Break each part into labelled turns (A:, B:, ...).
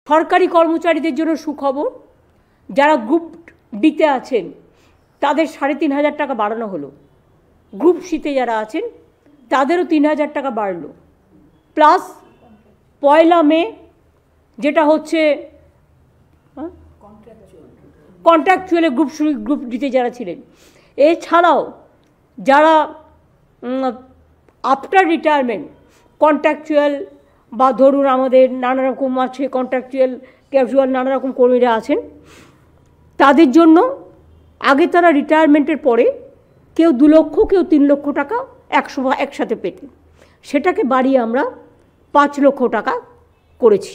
A: সরকারি কর্মচারীদের জন্য সুখবর, যারা গ্রুপ ডিতে আছেন তাদের 3,500 টাকা বাড়ানো হলো, গ্রুপ সিতে যারা আছেন তাদেরও 3,000 টাকা বাড়লো, প্লাস 1 মে যেটা হচ্ছে কন্ট্রাকচুয়ালে গ্রুপ ডিতে যারা ছিলেন, এছাড়াও যারা আফটার রিটায়ারমেন্ট কন্ট্রাকচুয়াল বা ধরুন আমাদের নানা রকম আছে কন্ট্রাকচুয়াল ক্যাজুয়াল নানা রকম কর্মীরা আছেন, তাদের জন্য আগে তারা রিটায়ারমেন্টের পরে কেউ 2 লক্ষ কেউ 3 লক্ষ টাকা একসাথে পেতেন, সেটাকে বাড়িয়ে আমরা 5 লক্ষ টাকা করেছি।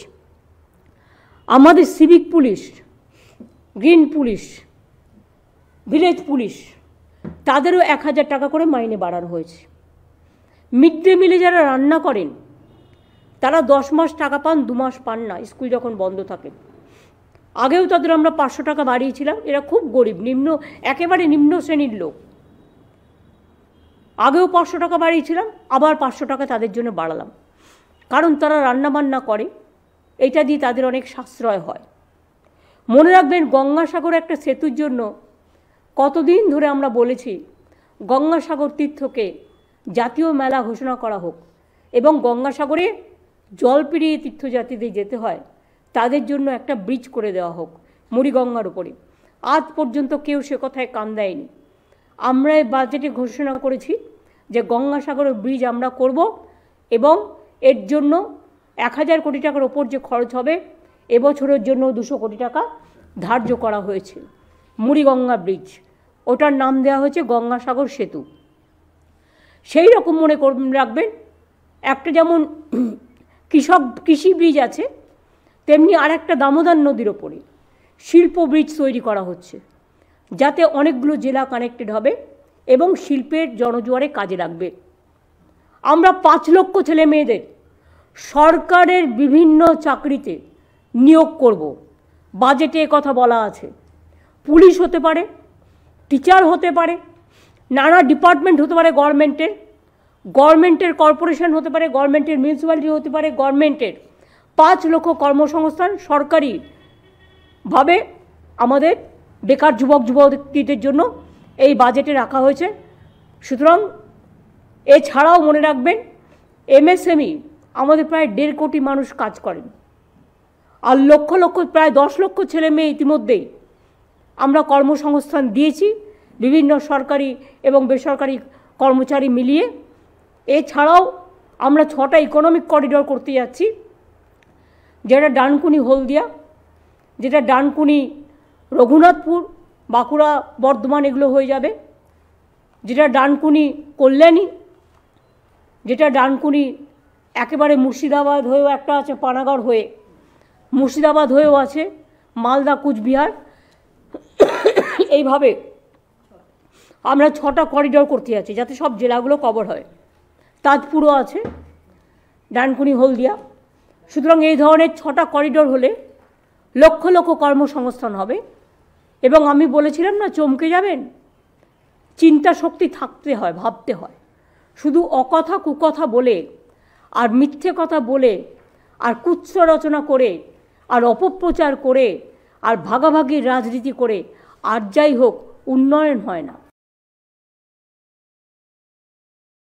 A: আমাদের civic police, green police, village police তাদেরও 1,000 টাকা করে মাইনে বাড়ানো হয়েছে। মিড ডে মিলে যারা রান্না করেন তারা 10 মাস টাকা পান, 2 মাস পান না, স্কুল যখন বন্ধ থাকে। আগেও তাদের আমরা 500 টাকা বাড়িয়েছিলাম, এরা খুব গরিব, একেবারে নিম্ন শ্রেণীর লোক। আগেও 500 টাকা বাড়িয়েছিলাম, আবার 500 টাকা তাদের জন্য বাড়ালাম, কারণ তারা রান্নাবান্না করে, এটা দিয়ে তাদের অনেক সাশ্রয় হয়। মনে রাখবেন, গঙ্গাসাগর একটা সেতুর জন্য কতদিন ধরে আমরা বলেছি গঙ্গাসাগর তীর্থকে জাতীয় মেলা ঘোষণা করা হোক এবং গঙ্গাসাগরে জল পেরিয়ে তীর্থযাত্রীদের যেতে হয়, তাদের জন্য একটা ব্রিজ করে দেওয়া হোক মুড়িগঙ্গার উপরে। আজ পর্যন্ত কেউ সে কথায় কান দেয়নি। আমরা এই বাজেটে ঘোষণা করেছি যে গঙ্গাসাগরের ব্রিজ আমরা করব এবং এর জন্য 1,000 কোটি টাকার ওপর যে খরচ হবে, এবছরের জন্য 200 কোটি টাকা ধার্য করা হয়েছে। মুড়িগঙ্গা ব্রিজ, ওটার নাম দেওয়া হয়েছে গঙ্গাসাগর সেতু। সেই রকম মনে রাখবেন, একটা যেমন কৃষি ব্রিজ আছে, তেমনি আর একটা দামোদর নদীর ওপরে শিল্প ব্রিজ তৈরি করা হচ্ছে, যাতে অনেকগুলো জেলা কানেক্টেড হবে এবং শিল্পের জনজোয়ারে কাজে লাগবে। আমরা 5 লক্ষ ছেলে মেয়েদের সরকারের বিভিন্ন চাকরিতে নিয়োগ করব, বাজেটে কথা বলা আছে। পুলিশ হতে পারে, টিচার হতে পারে, নানা ডিপার্টমেন্ট হতে পারে, গভর্নমেন্টের কর্পোরেশন হতে পারে, গভর্নমেন্টের মিউনিসিপ্যালিটি হতে পারে, গভর্নমেন্টের 5 লক্ষ কর্মসংস্থান সরকারিভাবে আমাদের বেকার যুবক যুবতীদের জন্য এই বাজেটে রাখা হয়েছে। সুতরাং এছাড়াও মনে রাখবেন, এমএসএমই আমাদের প্রায় 1.5 কোটি মানুষ কাজ করেন, আর লক্ষ লক্ষ প্রায় 10 লক্ষ ছেলে মেয়ে ইতিমধ্যেই আমরা কর্মসংস্থান দিয়েছি বিভিন্ন সরকারি এবং বেসরকারি কর্মচারী মিলিয়ে। এছাড়াও আমরা 6টা ইকোনমিক করিডোর করতে যাচ্ছি, যেটা ডানকুনি হলদিয়া, যেটা ডানকুনি রঘুনাথপুর, বাঁকুড়া, বর্ধমান এগুলো হয়ে যাবে, যেটা ডানকুনি কল্যাণী, যেটা ডানকুনি একেবারে মুর্শিদাবাদ হয়েও একটা আছে, পানাগড় হয়ে মুর্শিদাবাদ হয়েও আছে, মালদা, কুচবিহার, এইভাবে আমরা 6টা করিডোর করতে যাচ্ছি যাতে সব জেলাগুলো কভার হয়। তাজপুরও আছে, ডানকুনি হলদিয়া। সুতরাং এই ধরনের 6টা করিডোর হলে লক্ষ লক্ষ কর্মসংস্থান হবে। এবং আমি বলেছিলাম না, চমকে যাবেন, চিন্তা শক্তি থাকতে হয়, ভাবতে হয়। শুধু অকথা কুকথা বলে আর মিথ্যে কথা বলে আর কুৎস রচনা করে আর অপপ্রচার করে আর ভাগাভাগির রাজনীতি করে আর যাই হোক, উন্নয়ন হয় না।